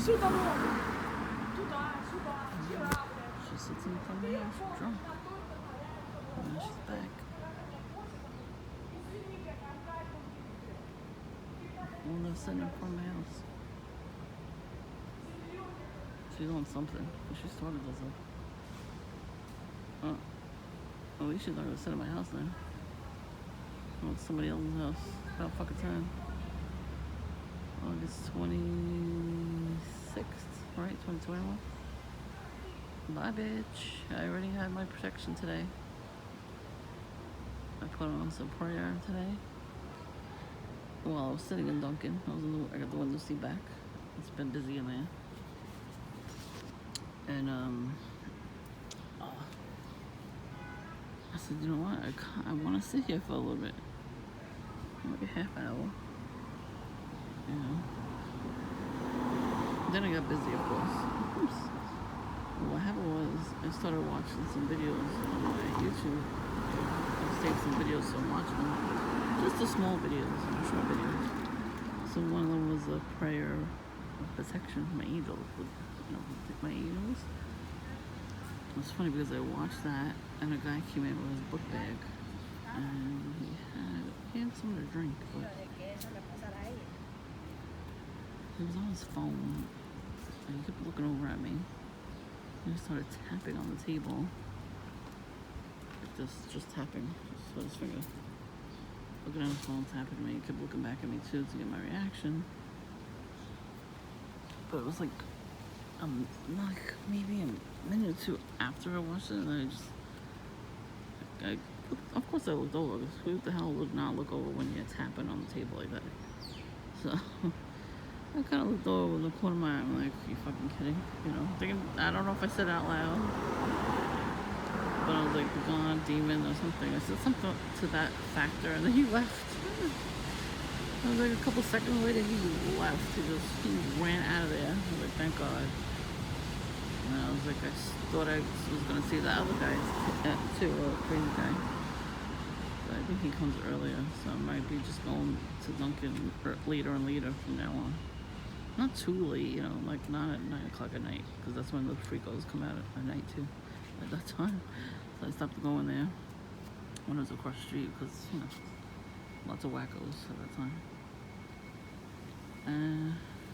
She sits in front of the house drunk. And now she's back. Well, they're sitting in front of my house. She's on something. She started this up. Oh. At least she's not gonna sit in my house now. Oh, it's somebody else's house. About fucking time. August 26th, right? 2021. Bye, bitch. I already had my protection today. I put on some prayer today. While I was sitting in Dunkin', I got the window seat back. It's been busy in there. And I said, you know what? I want to sit here for a little bit, maybe half an hour. You know. Then I got busy, of course. Oops. What happened was I started watching some videos on my YouTube. I saved some videos, so I'm watching them. Just the small videos, short videos. So one of them was a prayer of protection for my angels, my angels. It was funny because I watched that, and a guy came in with his book bag, and he had something to drink, but he was on his phone, and he kept looking over at me. And he started tapping on the table, like this, just tapping, just with his finger. Looking at his phone, tapping at me. He kept looking back at me too to get my reaction. But it was like maybe a minute or two after I watched it, and of course I looked over, because who the hell would not look over when you're tapping on the table like that? So I kind of looked over in the corner of my eye. I'm like, are you fucking kidding? You know, thinking, I don't know if I said it out loud, but I was like, God, demon, or something. I said something to that factor, and then he left. I was like, a couple seconds later, he left. He ran out of there. I was like, thank God. And I was like, I thought I was gonna see the other guy too, a crazy guy. But I think he comes earlier, so I might be just going to Dunkin' later and later from now on. Not too late, you know, like not at 9 o'clock at night, because that's when the freakos come out at night too, at that time. So I stopped going there when I was across the street, because, you know, lots of wackos at that time.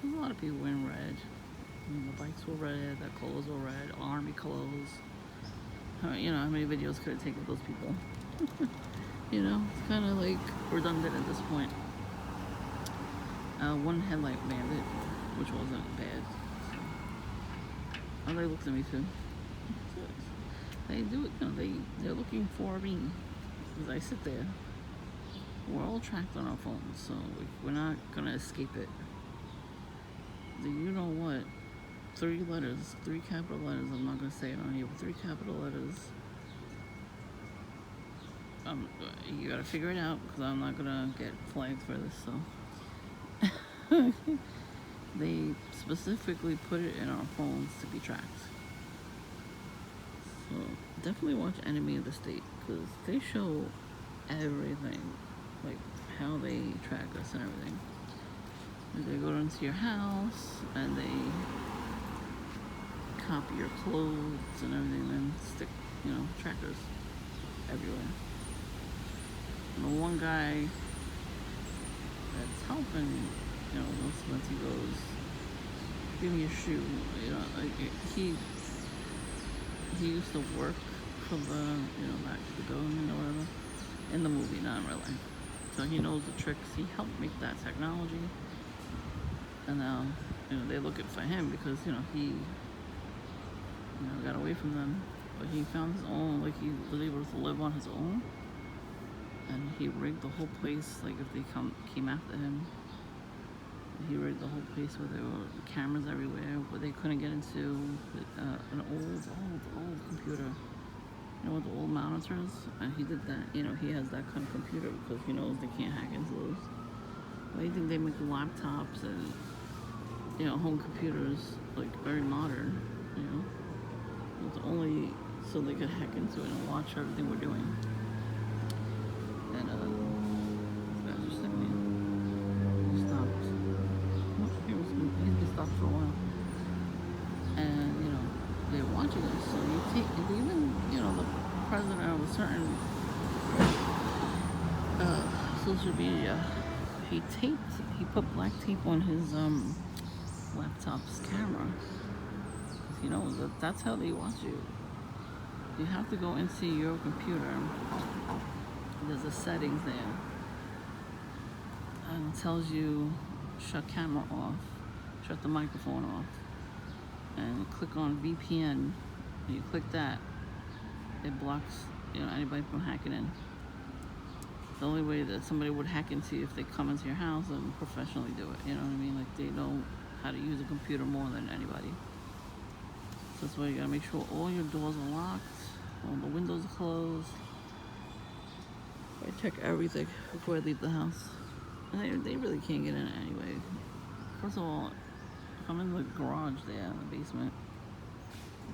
There's a lot of people wearing red. And the bikes were red, the clothes were red, army clothes. You know, how many videos could I take of those people? You know, it's kind of like redundant at this point. One headlight bandit, which wasn't bad. Oh, they looked at me too. They do it, you know, they're looking for me. Because I sit there. We're all tracked on our phones, so we're not gonna escape it. Do you know what? 3 letters, 3 capital letters. I'm not gonna say it on here, but 3 capital letters. You gotta figure it out, because I'm not gonna get flagged for this. So they specifically put it in our phones to be tracked. So definitely watch Enemy of the State, because they show everything, like how they track us and everything. They go into your house and they copy your clothes and everything, and stick, you know, trackers everywhere. And the one guy that's helping, you know, once he goes, give me a shoe, you know, like he used to work for the, you know, back the government or whatever, in the movie, not in real life. So he knows the tricks. He helped make that technology, and now, you know, they look for him because, you know, he, you know, got away from them, but he found his own, like he was able to live on his own, and he rigged the whole place. Like if they came after him, he rigged the whole place where there were cameras everywhere, but they couldn't get into an old computer. You know, with the old monitors, and he did that. You know, he has that kind of computer because he knows they can't hack into those. But I think they make laptops and, you know, home computers, like very modern, you know. It's only so they could hack into it and watch everything we're doing. And guys are sitting me. He stopped. He's been stopped for a while. certain social media. He put black tape on his laptop's camera. You know, that's how they watch you. You have to go into your computer. There's a settings there. And it tells you shut camera off, shut the microphone off. And click on VPN. When you click that, it blocks, anybody from hacking in. The only way that somebody would hack into you if they come into your house and professionally do it. You know what I mean? Like, they know how to use a computer more than anybody. So that's why you gotta make sure all your doors are locked, all the windows are closed. I check everything before I leave the house. And they really can't get in anyway. First of all, if I'm in the garage there in the basement,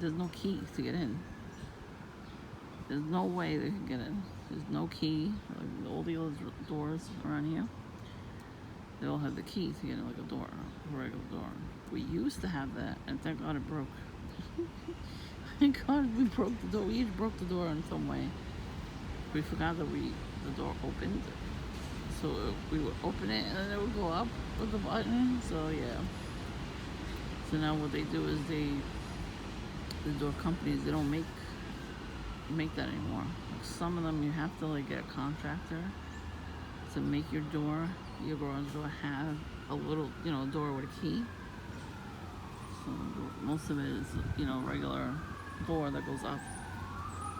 there's no key to get in. There's no way they can get in. There's no key. Like all the other doors around here, they all have the key to get in, like a regular door. We used to have that, and thank God it broke. Thank God we broke the door. We each broke the door in some way. We forgot that the door opened. So we would open it and then it would go up with the button. So yeah. So now what they do is the door companies, they don't make that anymore. Like some of them you have to like get a contractor to make your garage door have a little, door with a key. So most of it is, regular door that goes up.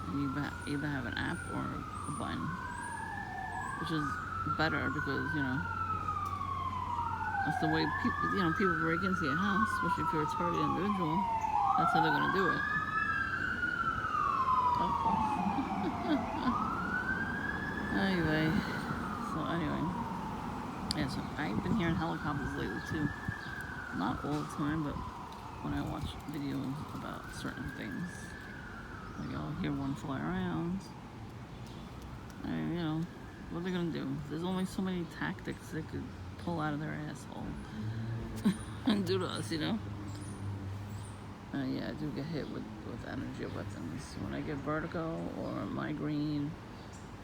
And you either have an app or a button, which is better because, that's the way people break into your house, especially if you're a target individual. That's how they're going to do it. Anyway, yeah, so I've been hearing helicopters lately too. Not all the time, but when I watch videos about certain things, like I'll hear one fly around. And, what are they gonna do? There's only so many tactics they could pull out of their asshole and do to us, Yeah, I do get hit with energy weapons. When I get vertigo or migraine,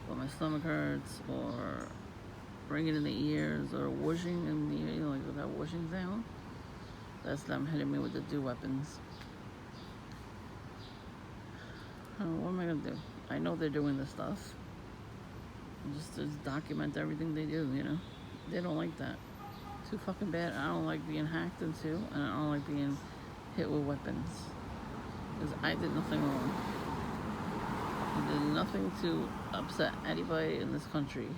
or my stomach hurts, or ringing in the ears, or whooshing in the ear, like with that whooshing sound, that's them hitting me with the do weapons. What am I gonna do? I know they're doing this stuff. Just document everything they do, They don't like that. Too fucking bad. I don't like being hacked into, and I don't like being hit with weapons. Because I did nothing wrong. I did nothing to upset anybody in this country,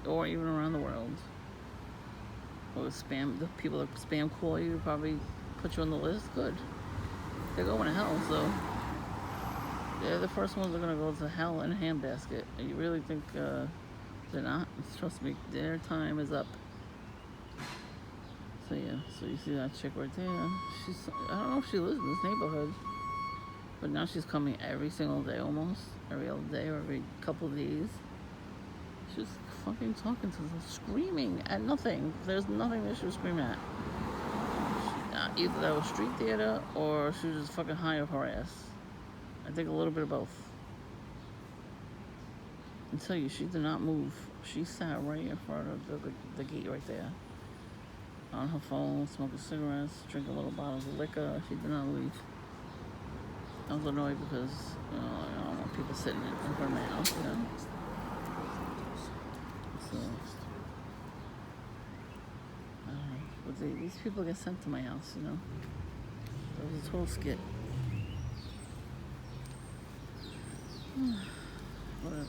or even around the world. Or the people that spam call you probably put you on the list. Good. They're going to hell, so they're the first ones that are going to go to hell in a handbasket. And you really think they're not? Trust me, their time is up. So yeah, so you see that chick right there. I don't know if she lives in this neighborhood, but now she's coming every single day almost. Every other day or every couple of days. She's fucking talking to them, screaming at nothing. There's nothing that she was screaming at. Either that was street theater or she was just fucking high off her ass. I think a little bit of both. I tell you, she did not move. She sat right in front of the gate right there. On her phone, smoking cigarettes, drinking little bottles of liquor. She did not leave. I was annoyed because, I don't want people sitting in front of my house, So, but these people get sent to my house, It was a total skit. Whatever.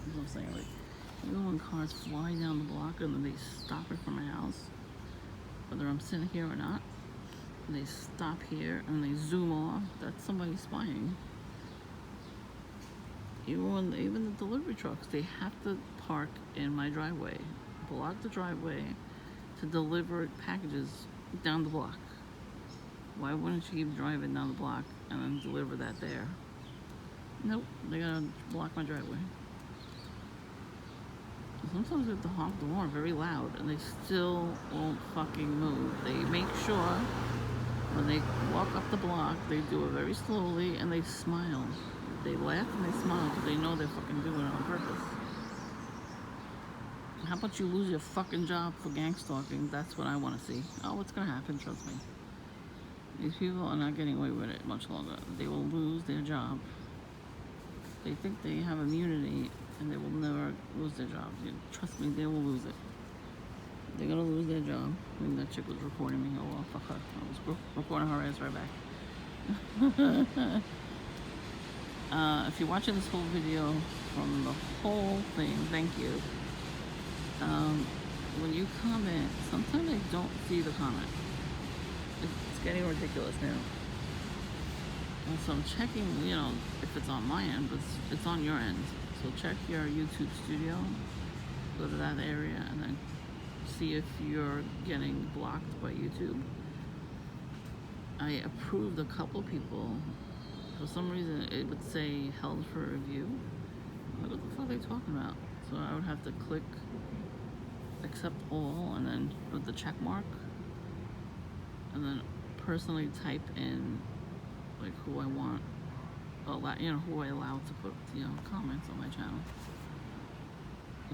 That's what I'm saying. Like, even when cars fly down the block and then they stop in front of my house, whether I'm sitting here or not, and they stop here and they zoom off, that's somebody spying. Even the delivery trucks, they have to park in my driveway, block the driveway to deliver packages down the block. Why wouldn't you keep driving down the block and then deliver that there? Nope, they gotta block my driveway. Sometimes they have to honk the horn very loud and they still won't fucking move. They make sure when they walk up the block, they do it very slowly and they smile. They laugh and they smile because they know they're fucking doing it on purpose. How about you lose your fucking job for gang stalking? That's what I want to see. Oh, what's gonna happen? Trust me. These people are not getting away with it much longer. They will lose their job. They think they have immunity and they will never lose their job. Trust me, they will lose it. They're gonna lose their job. I think that chick was recording me. Oh well, fuck her. I was recording her ass right back. If you're watching this whole video from the whole thing, thank you. When you comment, sometimes I don't see the comment. It's getting ridiculous now. And so I'm checking, if it's on my end, but it's on your end. So check your YouTube studio, go to that area, and then see if you're getting blocked by YouTube. I approved a couple people. For some reason, it would say held for review. Like, what the fuck are they talking about? So I would have to click accept all, and then with the check mark, and then personally type in like who I want, who I allow to put comments on my channel.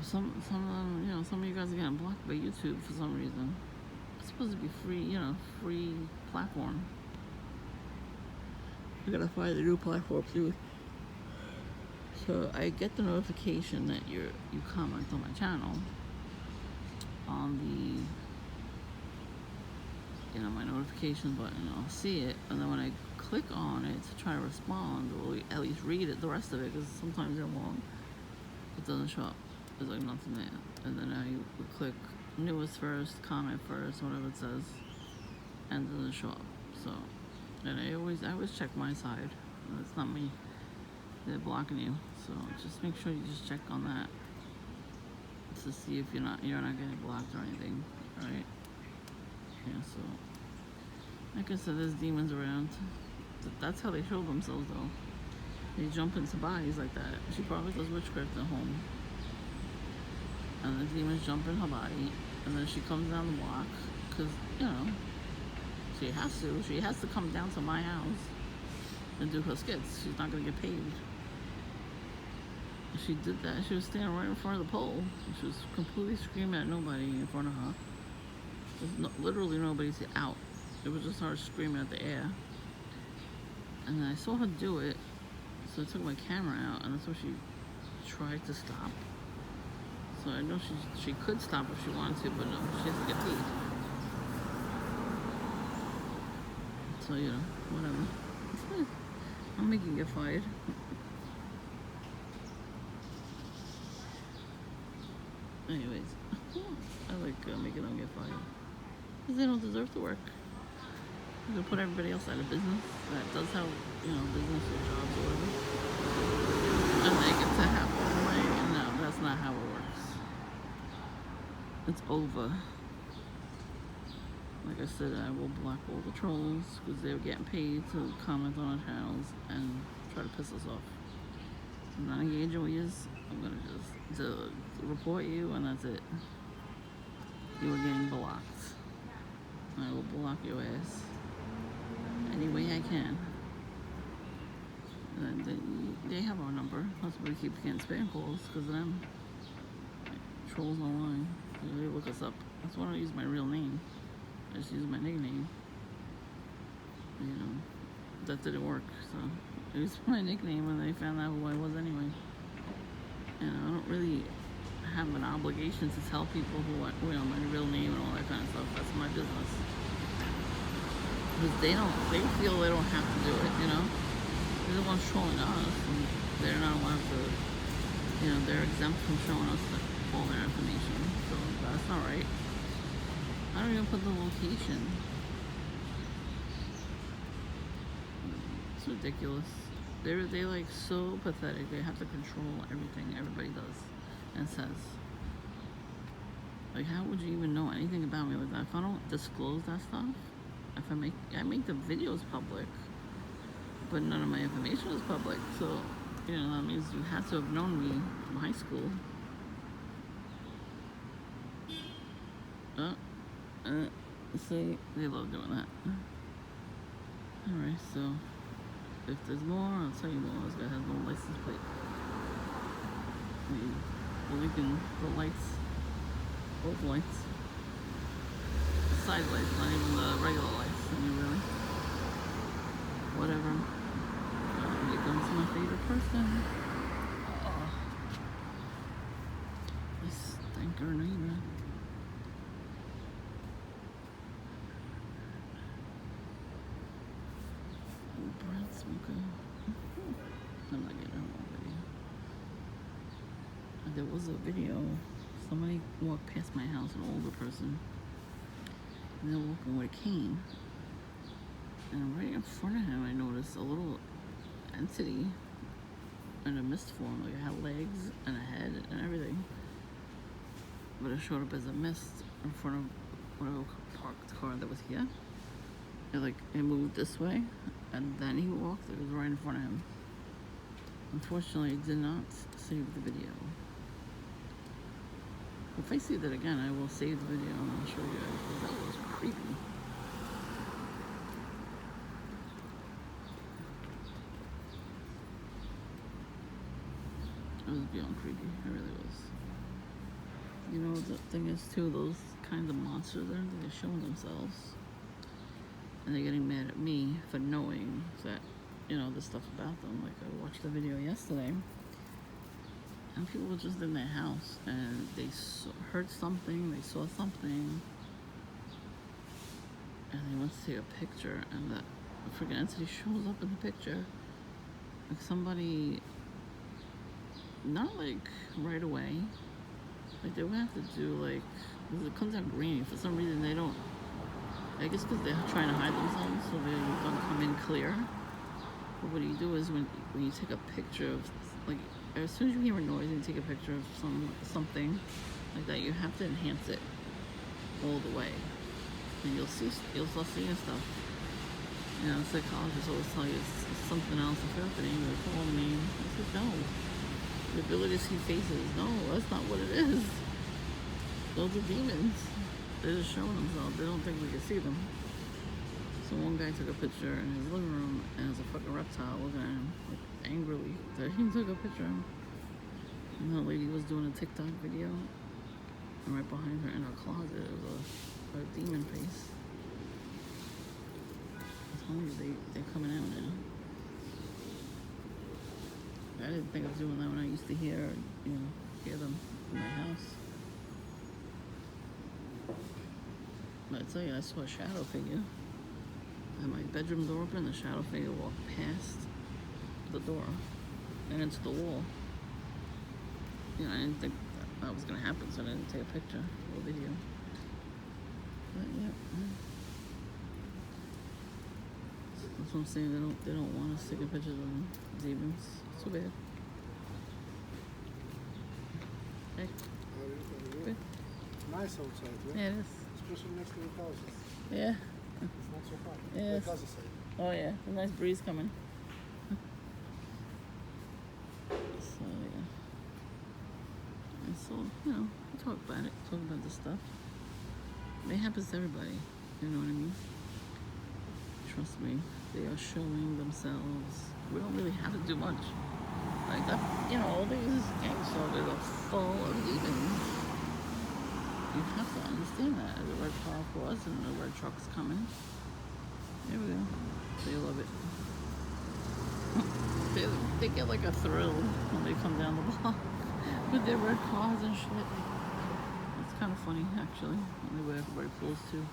Some of them, some of you guys are getting blocked by YouTube for some reason. It's supposed to be free, free platform. You gotta find a new platform too. So I get the notification that you comment on my channel on the my notification button. I'll see it, and then when I click on it to try to respond, or at least read it, the rest of it, because sometimes they're long, it doesn't show up. There's like nothing there. And then I would click newest first, comment first, whatever it says, and it doesn't show up. So, and I always check my side. It's not me. They're blocking you. So just make sure you just check on that to see if you're not getting blocked or anything, right? Yeah. So, like I said, there's demons around. That's how they show themselves, though. They jump into bodies like that. She probably does witchcraft at home. And the demons jump in her body, and then she comes down the block, because, she has to. She has to come down to my house and do her skits. She's not going to get paid. She did that. She was standing right in front of the pole. She was completely screaming at nobody in front of her. There's literally nobody out. It was just her screaming at the air. And I saw her do it, so I took my camera out, and that's what she tried to stop. So I know she could stop if she wanted to, but no, she has to get paid. So, whatever. I'm making you get fired. Anyways, I like making them get fired. Because they don't deserve to work. They'll put everybody else out of business that does have, business or jobs or whatever. And they get to have all the money. No, that's not how it works. It's over. Like I said, I will block all the trolls because they're getting paid to comment on our channels and try to piss us off. I'm not engaging with you. I'm gonna just report you, and that's it. You are getting blocked. I will block your ass any way I can. And they have our number. That's why we keep getting spam calls, because of them. Trolls online. They look us up. That's why I don't use my real name. I just use my nickname. That didn't work, so I used my nickname when they found out who I was anyway. And I don't really have an obligation to tell people my real name and all that kind of stuff. That's my business. Because they feel they don't have to do it, They're the ones trolling us, and they're not allowed to, they're exempt from showing us all their information. So that's not right. I don't even put the location. It's ridiculous. They like so pathetic. They have to control everything everybody does and says. Like, how would you even know anything about me like that? If I don't disclose that stuff, if I make the videos public, but none of my information is public. So, that means you had to have known me from high school. See, they love doing that. Alright, so If there's more, I'll tell you more. This guy has no license plate. The Lincoln, the lights, both lights, the side lights, not even the regular lights. I mean, really. Whatever. Here comes my favorite person. Oh, this stinker neighbor. Bread smoker. I'm not getting her on video. There was a video. Somebody walked past my house, an older person, and they're walking with a cane. And right in front of him, I noticed a little entity in a mist form. Like it had legs and a head and everything. But it showed up as a mist in front of whatever parked car that was here. It moved this way, and then he walked. It was right in front of him. Unfortunately, it did not save the video. If I see that again, I will save the video and I'll show you guys, because that was creepy. It was beyond creepy. It really was. You know, the thing is, too, those kinds of monsters, they're showing themselves. And they're getting mad at me for knowing that, you know, the stuff about them. Like, I watched the video yesterday, and people were just in their house, and they heard something, they saw something, and they went to take a picture, and the freaking entity shows up in the picture. Like, somebody, not, like, right away. Like, they would have to do, like, because it comes out green. For some reason, they don't, I guess because they're trying to hide themselves, so they don't come in clear. But what you do is when you take a picture of, like, as soon as you hear a noise and you take a picture of something like that, you have to enhance it all the way. And you'll start seeing stuff. You know, psychologists always tell you it's something else is happening. They're calling me. I said, no. The ability to see faces. No, that's not what it is. Those are demons. They're just showing themselves. They don't think we can see them. So one guy took a picture in his living room, and there's a fucking reptile looking at him, like, angrily. So he took a picture of him. And the lady was doing a TikTok video, and right behind her in her closet was a demon face. I'm telling you, they're coming out now. I didn't think I was doing that when I used to hear them in my house. But I tell you, I saw a shadow figure. I had my bedroom door open, the shadow figure walked past the door and into the wall. You know, I didn't think that was going to happen, so I didn't take a picture or video. But yeah, that's what I'm saying. They don't want us taking pictures of demons. It's too bad. Hey. Good. Nice outside, yeah? Yeah, it is. Especially next to the houses. Yeah. It's not so hot. Yes. The other side. Oh yeah, a nice breeze coming. So yeah. And so, you know, we talk about it, talk about this stuff. It happens to everybody, you know what I mean? Trust me, they are showing themselves. We don't really have to do much. Like that, you know, all these gang soldiers are full of demons. You have to understand that. The red car across and the red truck's coming. There we go. They love it. They get like a thrill when they come down the block with their red cars and shit. It's kind of funny, actually. And the way everybody pulls too.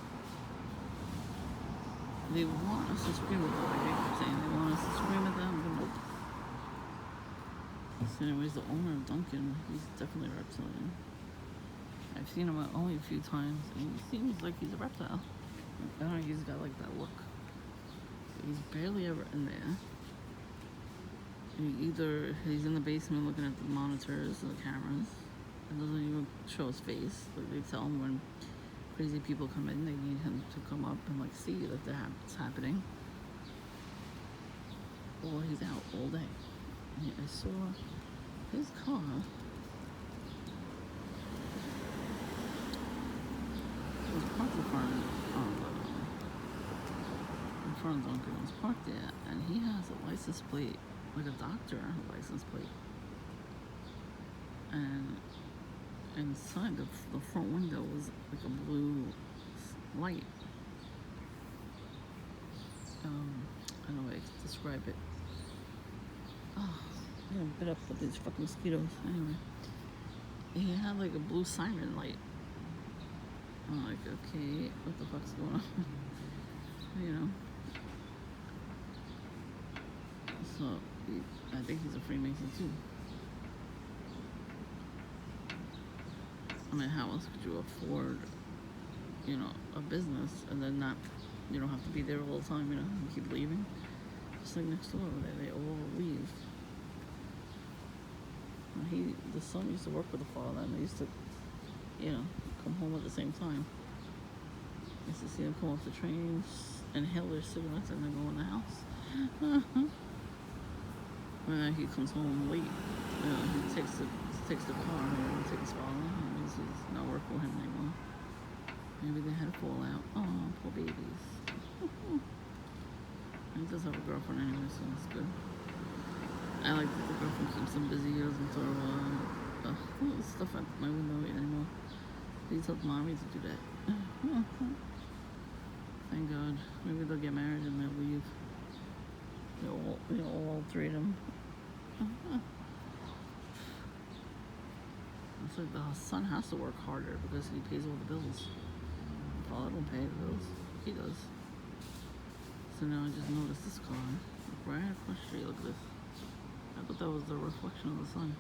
They want us to scream at them. Like they keep saying they want us to scream at them, but nope. So anyways, the owner of Dunkin', he's definitely a reptilian. I've seen him only a few times, and he seems like he's a reptile. I don't know, he's got like that look. He's barely ever in there. Either he's in the basement looking at the monitors or the cameras. It doesn't even show his face. Like they tell him when crazy people come in, they need him to come up and like see that it's happening. Or he's out all day. Yeah, I saw his car. It was parked in front of front of Dunkin' was parked there, and he has a license plate, like a doctor license plate. And inside the front window was like a blue light. I don't know how to describe it. Oh, I'm gonna bit up with these fucking mosquitoes. Anyway, he had like a blue siren light. I'm like, okay, what the fuck's going on? You know. So, I think he's a Freemason too. I mean, how else could you afford, you know, a business and then not, you don't have to be there all the time, you know, and keep leaving? Just like next door, they all leave. The son used to work with the father, and they used to, you know, come home at the same time. I used to see them come off the trains, inhale their cigarettes, and then go in the house. When he comes home late, you know, he takes the car and takes his father, and he's not working with him anymore. Maybe they had a fallout. Oh, poor babies. He does have a girlfriend anyway, so that's good. I like that the girlfriend keeps him busy. He doesn't throw stuff at my window anymore. He told mommy to do that. Thank God. Maybe they'll get married and they'll leave. All three of them. It's like the son has to work harder because he pays all the bills. The father don't pay the bills. He does. So now I just noticed this car right across the street. Look at this. I thought that was the reflection of the sun.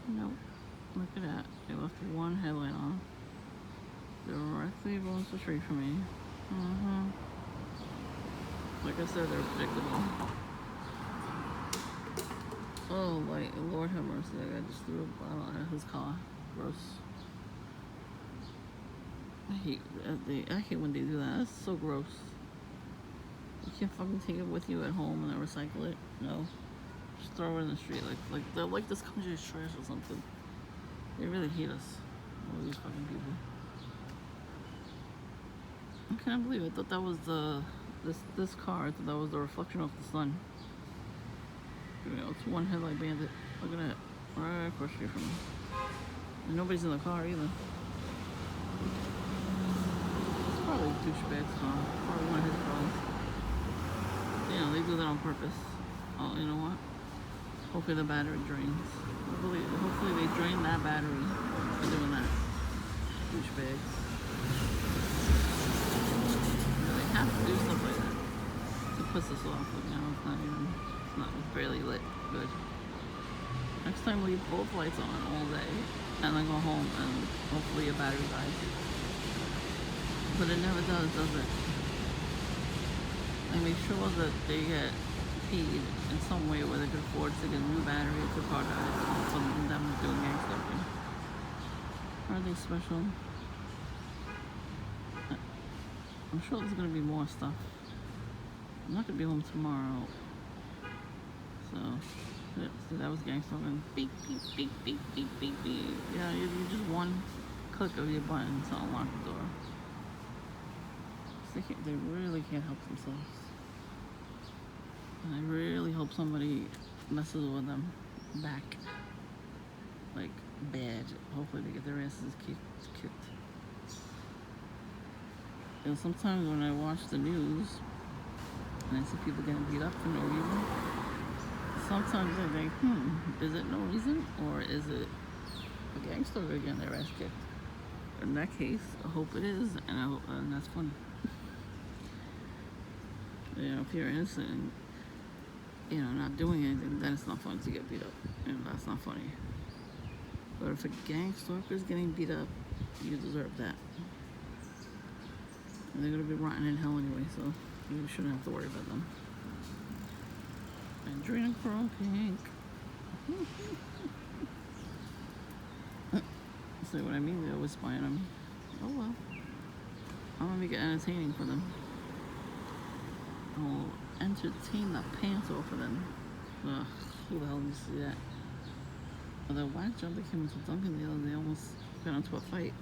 Nope. Look at that. They left one headlight on. Directly across the street from me. Like I said, they're predictable. Oh, like, Lord have mercy. I just threw a bottle at his car. Gross. I hate when they do that. That's so gross. You can't fucking take it with you at home and then recycle it. No. Just throw it in the street. Like they're like this country is trash or something. They really hate us. All these fucking people. I can't believe it. I thought that was this car. I thought that was the reflection of the sun. You know, it's one headlight bandit. Look at that. Right across the street from me. And nobody's in the car either. It's probably a douchebag's car. Probably one of his cars. You know, they do that on purpose. Oh, you know what? Hopefully the battery drains. Hopefully they drain that battery for doing that. Douchebags. You know, they have to do stuff like that to piss us off. But now it's barely lit. Good. Next time leave both lights on all day and then go home and hopefully your battery dies. But it never does it? I make sure that they get paid in some way where they could afford to get a new battery if the car dies from them doing gang stuffing. Are they special? I'm sure there's gonna be more stuff. I'm not gonna be home tomorrow. So that was gang stuffing. Beep beep beep beep beep beep beep. Yeah, you just one click of your button to unlock the door. They really can't help themselves. And I really hope somebody messes with them back. Like, bad. Hopefully they get their asses kicked. And sometimes when I watch the news and I see people getting beat up for no reason, sometimes I think, is it no reason? Or is it a gangster getting their ass kicked? In that case, I hope it is, and that's funny. You know, if you're innocent and, you know, not doing anything, then it's not fun to get beat up. And that's not funny. But if a gang stalker is getting beat up, you deserve that. And they're going to be rotten in hell anyway, so you shouldn't have to worry about them. And drink from pink. See what I mean? They're always spying on me. Oh well. I'm going to make it entertaining for them. I'll entertain the pants off of them. Ugh, who the hell did you see that? The whack job that came into Dunkin' the other day almost got into a fight.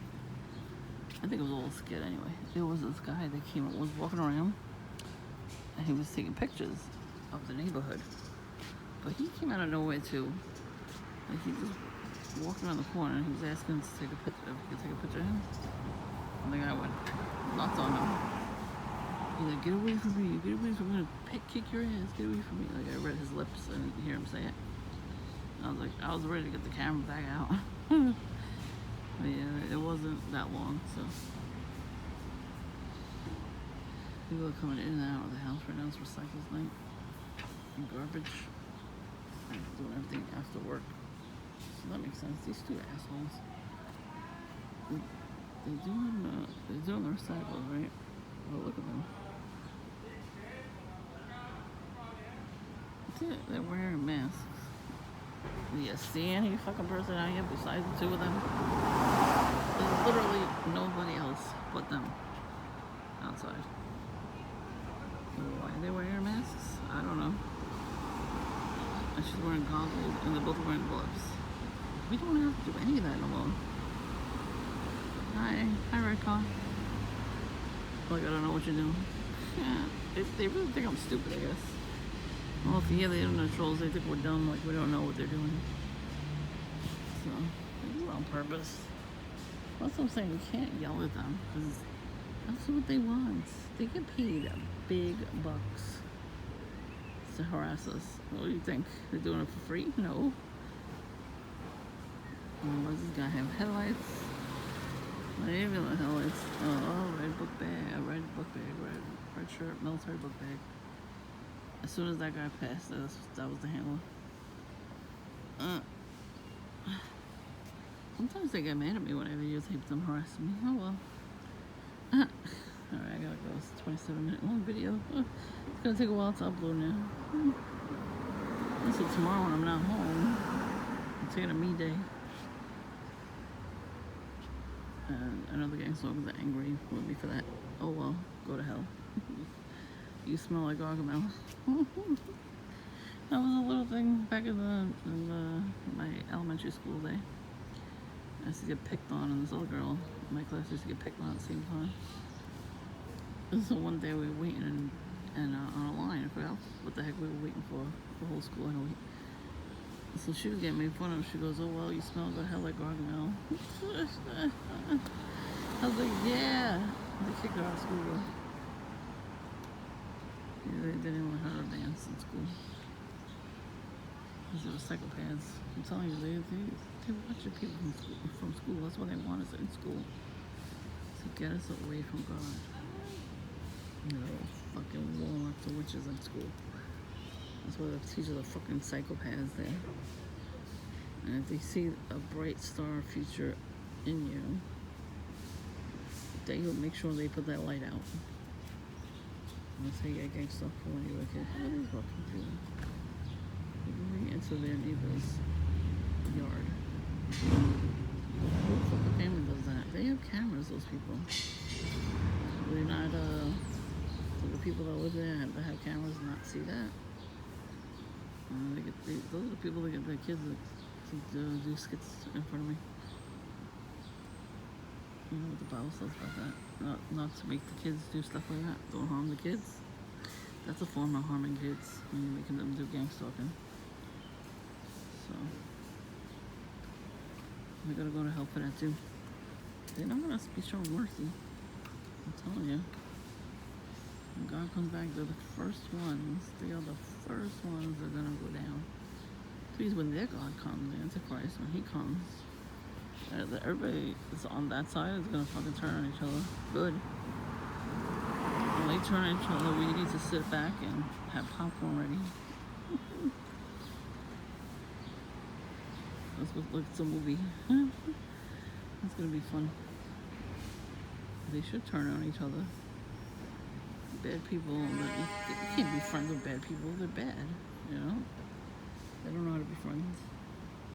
I think it was all a skit anyway. It was this guy that was walking around he was taking pictures of the neighborhood. But he came out of nowhere too. Like he just walked around the corner and he was asking to take a picture, if he could take a picture of him. And the guy went nuts on him. He's like, get away from me, get away from me, I'm gonna kick your ass, get away from me. Like I read his lips and didn't hear him say it. I was like, I was ready to get the camera back out. But yeah, it wasn't that long, so. People are coming in and out of the house right now. It's recycles night. And garbage. And doing everything after work. So that makes sense. These two assholes. They're doing the recycles, right? Oh, look at them. They're wearing masks. Do you see any fucking person out here besides the two of them? There's literally nobody else but them outside. Why are they wearing masks? I don't know. And she's wearing goggles and they're both wearing gloves. We don't have to do any of that no more. Hi, Red Car. Like, I don't know what you're doing. Yeah, they really think I'm stupid, I guess. Well, if you hear the internet trolls, they think we're dumb, like we don't know what they're doing. So, they do it on purpose. That's what I'm saying, we can't yell at them, because that's what they want. They get paid big bucks to harass us. What do you think? They're doing it for free? No. Why does this guy have headlights? Not even the headlights. Oh, red book bag, red shirt, military book bag. As soon as that guy passed, that was the handler. Sometimes they get mad at me when I videotape them harassing me. Oh well. Alright, I gotta go. It's a 27-minute long video. It's gonna take a while to upload now. So tomorrow when I'm not home, I'm taking a me day. And I know the gang songs are angry with me for that. Oh well, go to hell. You smell like Gargamel. That was a little thing back in my elementary school day. I used to get picked on, and this other girl in my class used to get picked on at the same time. So one day we were waiting on a line. I forgot what the heck we were waiting for. The whole school had to wait. So she was getting made fun of. She goes, "Oh well, you smell the hell like Gargamel." I was like, "Yeah." They kicked her out of school. Yeah, they didn't want her to dance in school. These are psychopaths. I'm telling you, they watch the people from school. That's why they want us in school. To get us away from God. You know, fucking warlocks or witches in school. That's why the teachers are fucking psychopaths there. And if they see a bright star future in you, they will make sure they put that light out. Let's say you gang stuff for when you were a kid. What is fucking doing? Moving into their neighbor's yard. Who the fucking family does that? They have cameras, those people. They're not, so the people that live there have to have cameras and not see that. Those are the people that get their kids to do skits in front of me. You know what the Bible says about that? Not to make the kids do stuff like that. Don't harm the kids. That's a form of harming kids when you're making them do gang stalking. So we gotta go to hell for that too. They're not gonna be showing mercy. I'm telling you. When God comes back, they're the first ones. They are the first ones that are gonna go down. Please, when their God comes, the Antichrist, when he comes, everybody that's on that side is gonna fucking turn on each other. Good. When they turn on each other, we need to sit back and have popcorn ready. That's what looks like a movie. It's gonna be fun. They should turn on each other. Bad people, you can't be friends with bad people. They're bad, you know? They don't know how to be friends.